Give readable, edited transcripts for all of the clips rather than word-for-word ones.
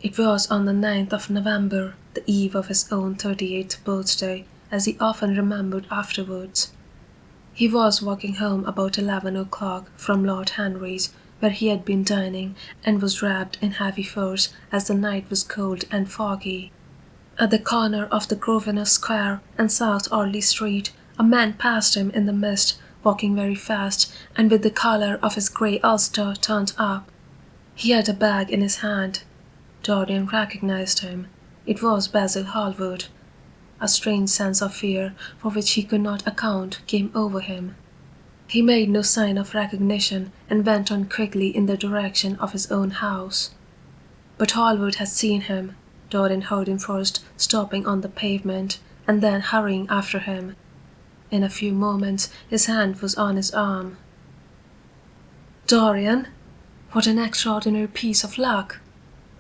It was on the 9th of November, the eve of his own 38th birthday, as he often remembered afterwards. He was walking home about 11 o'clock from Lord Henry's, where he had been dining, and was wrapped in heavy furs as the night was cold and foggy. At the corner of the Grosvenor Square and South Audley Street, a man passed him in the mist, walking very fast, and with the collar of his grey ulster turned up. He had a bag in his hand. Dorian recognized him. It was Basil Hallward. A strange sense of fear, for which he could not account, came over him. He made no sign of recognition and went on quickly in the direction of his own house. But Hallward had seen him. Dorian heard him first stopping on the pavement and then hurrying after him. In a few moments his hand was on his arm. "Dorian, what an extraordinary piece of luck!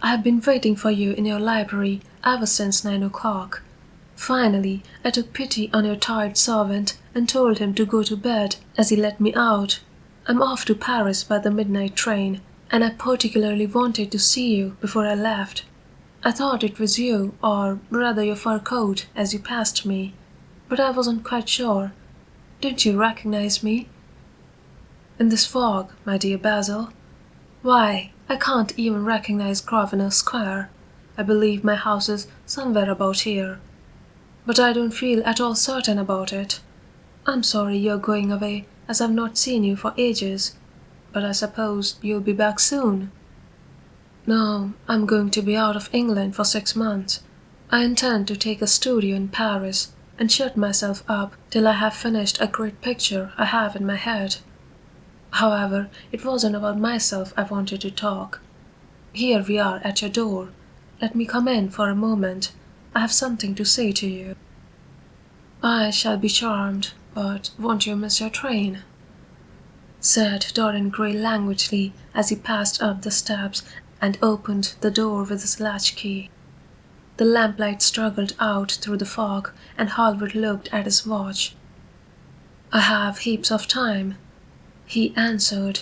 I have been waiting for you in your library ever since 9 o'clock. Finally, I took pity on your tired servant and told him to go to bed, as he let me out. I'm off to Paris by the midnight train, and I particularly wanted to see you before I left. I thought it was you, or rather your fur coat, as you passed me, but I wasn't quite sure. Don't you recognize me? In this fog, my dear Basil? Why, I can't even recognize Grosvenor Square. I believe my house is somewhere about here, but I don't feel at all certain about it. I'm sorry you're going away, as I've not seen you for ages, but I suppose you'll be back soon." "No, I'm going to be out of England for 6 months. I intend to take a studio in Paris and shut myself up till I have finished a great picture I have in my head. However, it wasn't about myself I wanted to talk. Here we are at your door. Let me come in for a moment. I have something to say to you." "I shall be charmed, but won't you miss your train?" said Dorian Gray languidly as he passed up the steps and opened the door with his latchkey. The lamplight struggled out through the fog, and Hallward looked at his watch. "I have heaps of time," he answered.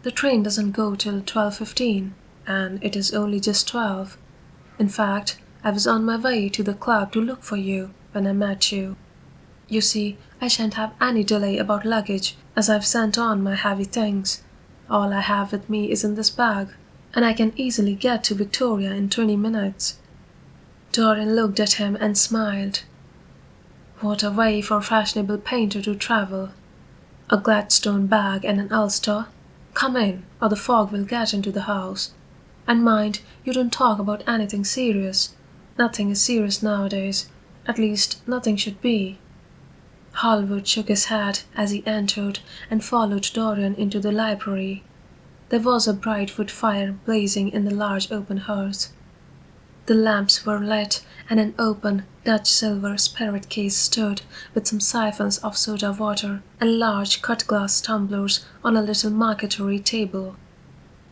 "The train doesn't go till 12:15, and it is only just 12. In fact, I was on my way to the club to look for you when I met you. You see, I shan't have any delay about luggage, as I've sent on my heavy things. All I have with me is in this bag, and I can easily get to Victoria in 20 minutes. Dorian looked at him and smiled. What a way for a fashionable painter to travel. A Gladstone bag and an ulster. Come in, or the fog will get into the house. And mind, you don't talk about anything serious. Nothing is serious nowadays. At least, nothing should be." Hallward shook his head as he entered and followed Dorian into the library. There was a bright wood fire blazing in the large open hearth. The lamps were lit, and an open Dutch silver spirit case stood with some siphons of soda water and large cut-glass tumblers on a little marquetry table.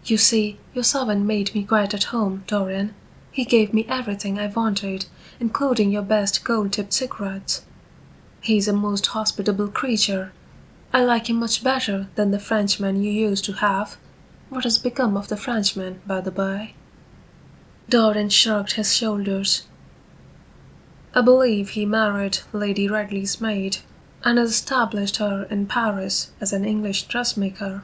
"You see, your servant made me quite at home, Dorian. He gave me everything I wanted, including your best gold-tipped cigarettes. He's a most hospitable creature. I like him much better than the Frenchman you used to have. What has become of the Frenchman, by the by?" Dorian shrugged his shoulders. "I believe he married Lady Radley's maid, and has established her in Paris as an English dressmaker.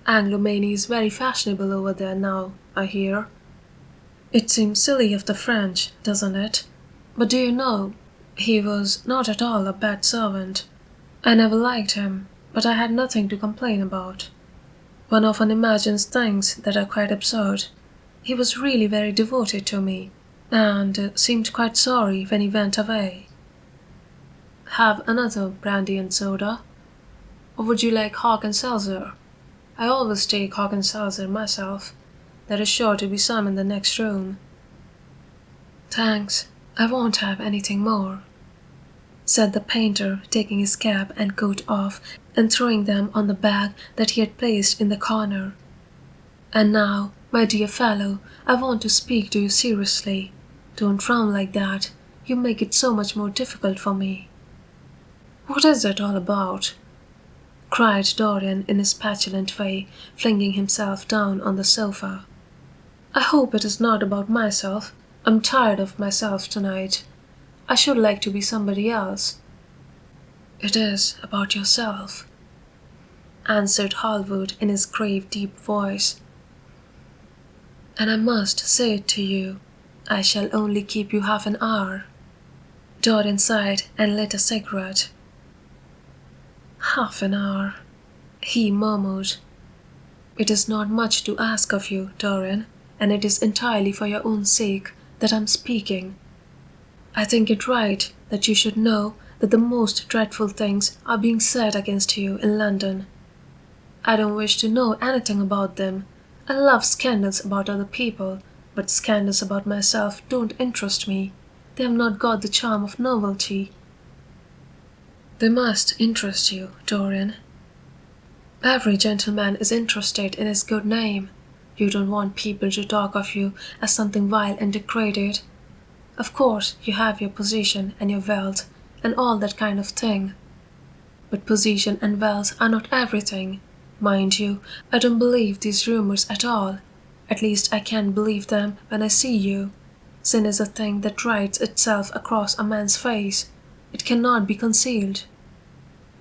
Anglomania is very fashionable over there now, I hear. It seems silly of the French, doesn't it? But do you know, he was not at all a bad servant. I never liked him, but I had nothing to complain about. One often imagines things that are quite absurd. He was really very devoted to me, and seemed quite sorry when he went away. Have another brandy and soda? Or would you like hock and seltzer? I always take hock and seltzer myself. There is sure to be some in the next room." "Thanks, I won't have anything more," said the painter, taking his cap and coat off and throwing them on the bag that he had placed in the corner. "And now, my dear fellow, I want to speak to you seriously. Don't frown like that. You make it so much more difficult for me." "What is it all about?" cried Dorian in his petulant way, flinging himself down on the sofa. I hope it is not about myself. I'm tired of myself tonight. I should like to be somebody else." "It is about yourself," answered Hallward in his grave, deep voice. "And I must say it to you, I shall only keep you half an hour." Dorian sighed and lit a cigarette. "Half an hour," he murmured. "It is not much to ask of you, Dorian, and it is entirely for your own sake that I am speaking. I think it right that you should know that the most dreadful things are being said against you in London. I don't wish to know anything about them. I love scandals about other people, but scandals about myself don't interest me. They have not got the charm of novelty." "They must interest you, Dorian. Every gentleman is interested in his good name. You don't want people to talk of you as something vile and degraded. Of course, you have your position and your wealth and all that kind of thing. But position and wealth are not everything. Mind you, I don't believe these rumors at all. At least I can't believe them when I see you. Sin is a thing that writes itself across a man's face. It cannot be concealed.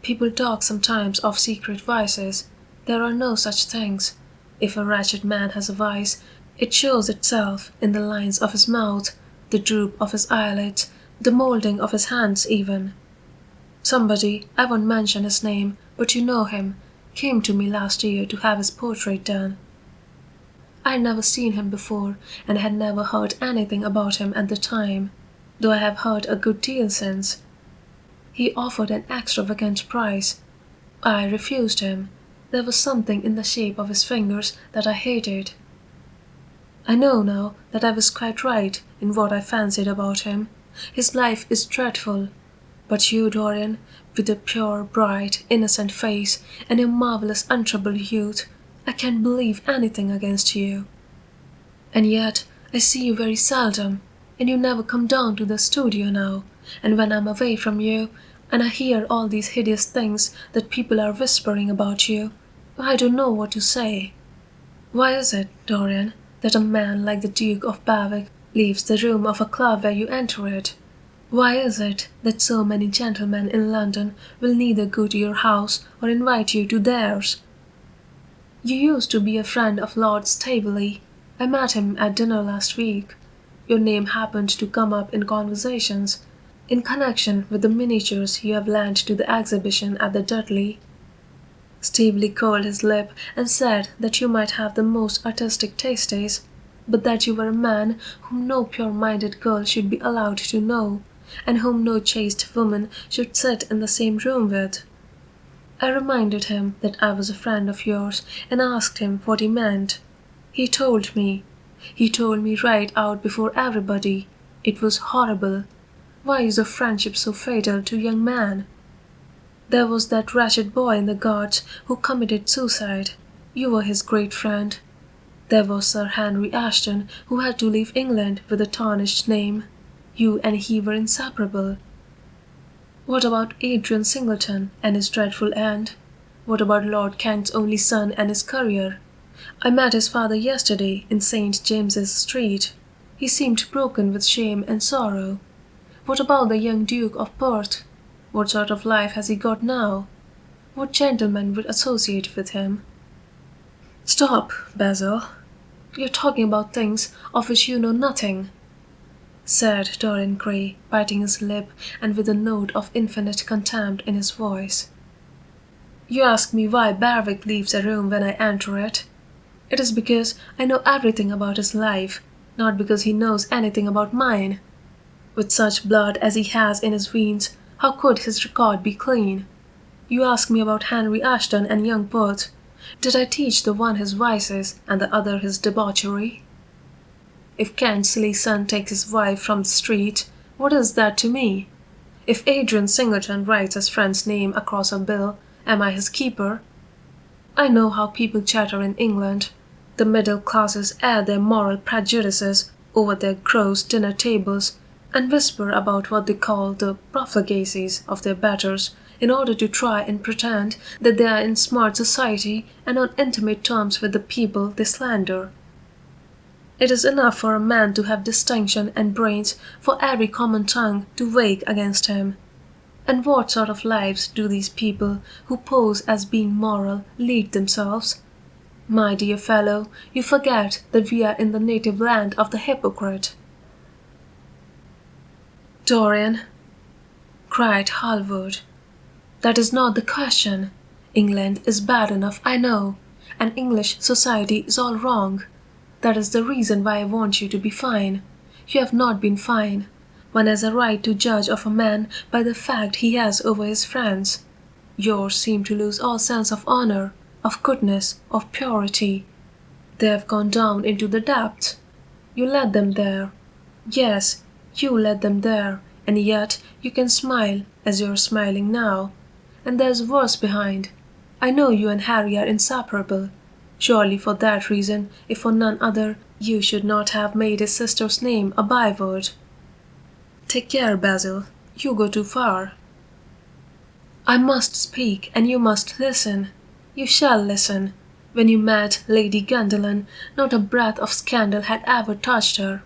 People talk sometimes of secret vices. There are no such things. If a wretched man has a vice, it shows itself in the lines of his mouth, the droop of his eyelids, the moulding of his hands even. Somebody, I won't mention his name, but you know him, came to me last year to have his portrait done. I had never seen him before, and had never heard anything about him at the time, though I have heard a good deal since. He offered an extravagant price. I refused him. There was something in the shape of his fingers that I hated. I know now that I was quite right in what I fancied about him. His life is dreadful. But you, Dorian, with your pure, bright, innocent face and your marvellous untroubled youth, I can't believe anything against you. And yet I see you very seldom, and you never come down to the studio now, and when I'm away from you, and I hear all these hideous things that people are whispering about you, I don't know what to say. Why is it, Dorian, that a man like the Duke of Berwick leaves the room of a club where you enter it? Why is it that so many gentlemen in London will neither go to your house or invite you to theirs? You used to be a friend of Lord Staveley. I met him at dinner last week. Your name happened to come up in conversations, in connection with the miniatures you have lent to the exhibition at the Dudley. Staveley curled his lip and said that you might have the most artistic tastes, but that you were a man whom no pure-minded girl should be allowed to know, and whom no chaste woman should sit in the same room with. I reminded him that I was a friend of yours, and asked him what he meant. He told me right out before everybody. It was horrible. Why is a friendship so fatal to a young man? There was that wretched boy in the Guards who committed suicide. You were his great friend. There was Sir Henry Ashton, who had to leave England with a tarnished name. You and he were inseparable. What about Adrian Singleton and his dreadful end? What about Lord Kent's only son and his career? I met his father yesterday in St. James's Street. He seemed broken with shame and sorrow. What about the young Duke of Perth? What sort of life has he got now? What gentleman would associate with him? Stop, Basil. You're talking about things of which you know nothing, said Dorian Gray, biting his lip and with a note of infinite contempt in his voice. You ask me why Berwick leaves a room when I enter it. It is because I know everything about his life, not because he knows anything about mine. With such blood as he has in his veins, how could his record be clean? You ask me about Henry Ashton and young Perth. Did I teach the one his vices and the other his debauchery? If Kent's silly son takes his wife from the street, what is that to me? If Adrian Singleton writes his friend's name across a bill, am I his keeper? I know how people chatter in England. The middle classes air their moral prejudices over their gross dinner tables, and whisper about what they call the profligacies of their betters, in order to try and pretend that they are in smart society and on intimate terms with the people they slander. It is enough for a man to have distinction and brains for every common tongue to wake against him. And what sort of lives do these people who pose as being moral lead themselves? My dear fellow, you forget that we are in the native land of the hypocrite. Dorian, cried Hallward, that is not the question. England is bad enough, I know, and English society is all wrong. That is the reason why I want you to be fine. You have not been fine. One has a right to judge of a man by the fact he has over his friends. Yours seem to lose all sense of honor, of goodness, of purity. They have gone down into the depths. You led them there. Yes, you led them there, and yet you can smile as you are smiling now. And there's worse behind. I know you and Harry are inseparable. Surely for that reason, if for none other, you should not have made his sister's name a byword. Take care, Basil. You go too far. I must speak, and you must listen. You shall listen. When you met Lady Gwendolen, not a breath of scandal had ever touched her.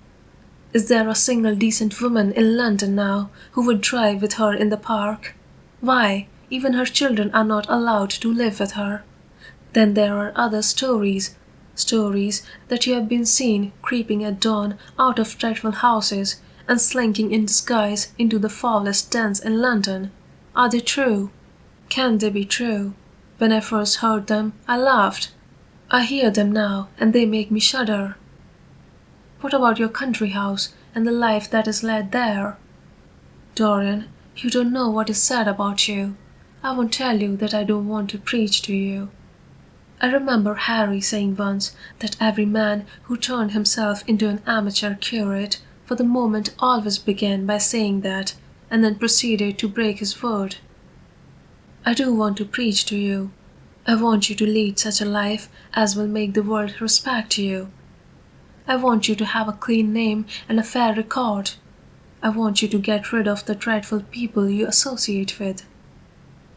Is there a single decent woman in London now who would drive with her in the park? Why, even her children are not allowed to live with her. Then there are other stories that you have been seen creeping at dawn out of dreadful houses and slinking in disguise into the foulest dens in London. Are they true? Can they be true? When I first heard them, I laughed. I hear them now, and they make me shudder. What about your country house and the life that is led there? Dorian, you don't know what is said about you. I won't tell you that I don't want to preach to you. I remember Harry saying once that every man who turned himself into an amateur curate for the moment always began by saying that, and then proceeded to break his word. I do want to preach to you. I want you to lead such a life as will make the world respect you. I want you to have a clean name and a fair record. I want you to get rid of the dreadful people you associate with.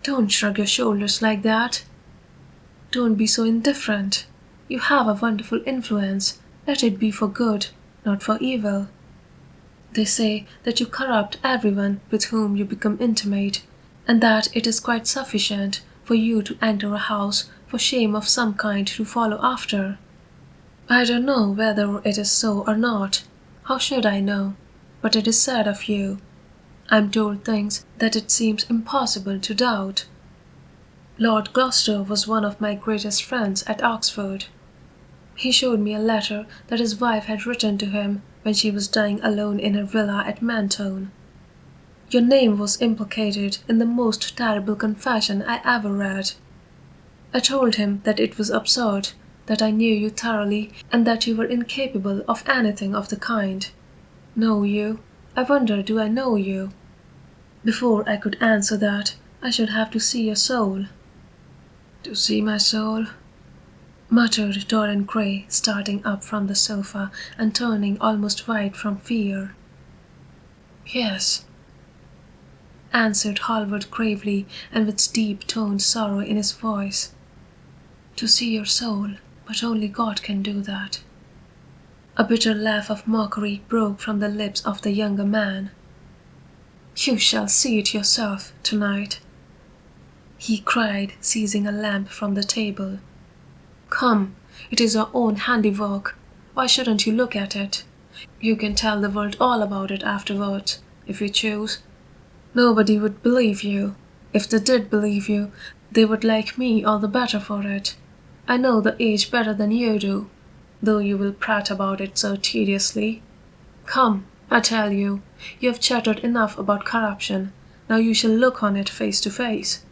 Don't shrug your shoulders like that. Don't be so indifferent. You have a wonderful influence. Let it be for good, not for evil. They say that you corrupt everyone with whom you become intimate, and that it is quite sufficient for you to enter a house for shame of some kind to follow after. I don't know whether it is so or not. How should I know? But it is said of you. I am told things that it seems impossible to doubt. Lord Gloucester was one of my greatest friends at Oxford. He showed me a letter that his wife had written to him when she was dying alone in her villa at Mentone. Your name was implicated in the most terrible confession I ever read. I told him that it was absurd, that I knew you thoroughly, and that you were incapable of anything of the kind. Know you? I wonder, do I know you? Before I could answer that, I should have to see your soul. To see my soul? Muttered Dorian Gray, starting up from the sofa and turning almost white from fear. Yes, answered Hallward gravely and with deep-toned sorrow in his voice. To see your soul, but only God can do that. A bitter laugh of mockery broke from the lips of the younger man. You shall see it yourself tonight, he cried, seizing a lamp from the table. Come, it is your own handiwork. Why shouldn't you look at it? You can tell the world all about it afterwards, if you choose. Nobody would believe you. If they did believe you, they would like me all the better for it. I know the age better than you do, though you will prate about it so tediously. Come, I tell you, you have chattered enough about corruption. Now you shall look on it face to face.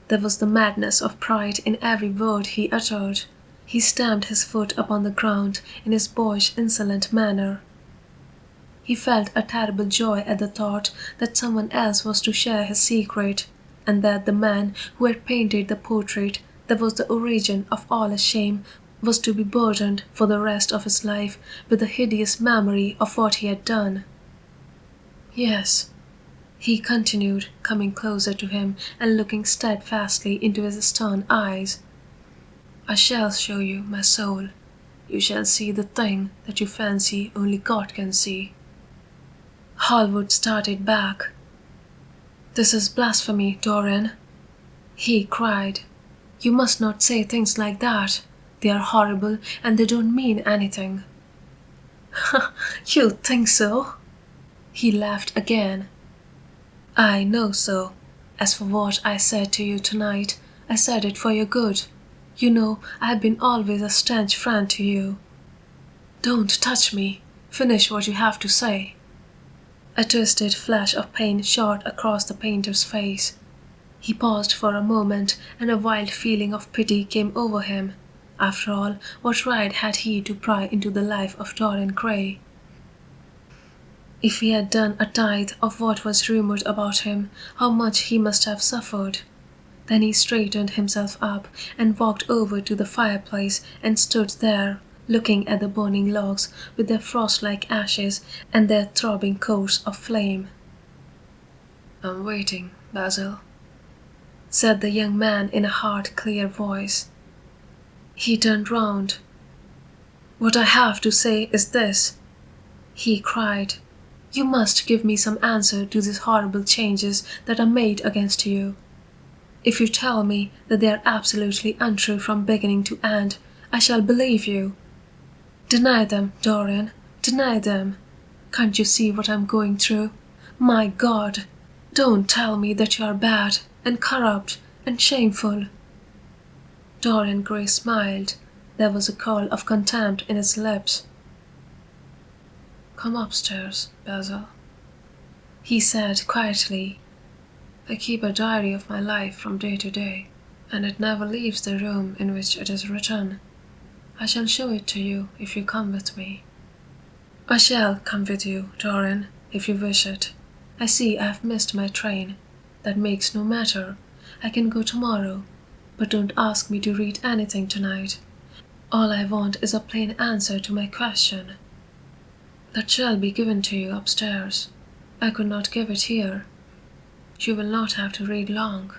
There was the madness of pride in every word he uttered. He stamped his foot upon the ground in his boyish, insolent manner. He felt a terrible joy at the thought that someone else was to share his secret, and that the man who had painted the portrait that was the origin of all his shame was to be burdened for the rest of his life with the hideous memory of what he had done. Yes, he continued, coming closer to him and looking steadfastly into his stern eyes. I shall show you my soul. you shall see the thing that you fancy only God can see." Hallward started back. "This is blasphemy, Dorian," he cried. "You must not say things like that. They are horrible and they don't mean anything." "You think so?" He laughed again. "I know so. As for what I said to you tonight, I said it for your good. You know I have been always a stanch friend to you." "Don't touch me. Finish what you have to say." A twisted flash of pain shot across the painter's face. He paused for a moment, and a wild feeling of pity came over him. After all, what right had he to pry into the life of Dorian Gray? If he had done a tithe of what was rumoured about him, how much he must have suffered. Then he straightened himself up and walked over to the fireplace and stood there, looking at the burning logs with their frost-like ashes and their throbbing cores of flame. "I'm waiting, Basil," said the young man in a hard, clear voice. He turned round. "What I have to say is this," he cried. "You must give me some answer to these horrible changes that are made against you. If you tell me that they are absolutely untrue from beginning to end, I shall believe you. Deny them, Dorian, deny them. Can't you see what I'm going through? My God! Don't tell me that you are bad and corrupt and shameful." Dorian Gray smiled. There was a curl of contempt in his lips. "Come upstairs, Basil," he said quietly. "I keep a diary of my life from day to day, and it never leaves the room in which it is written. I shall show it to you if you come with me." "I shall come with you, Dorian, if you wish it. I see I have missed my train. That makes no matter. I can go tomorrow. But don't ask me to read anything tonight. All I want is a plain answer to my question." "That shall be given to you upstairs. I could not give it here. You will not have to read long.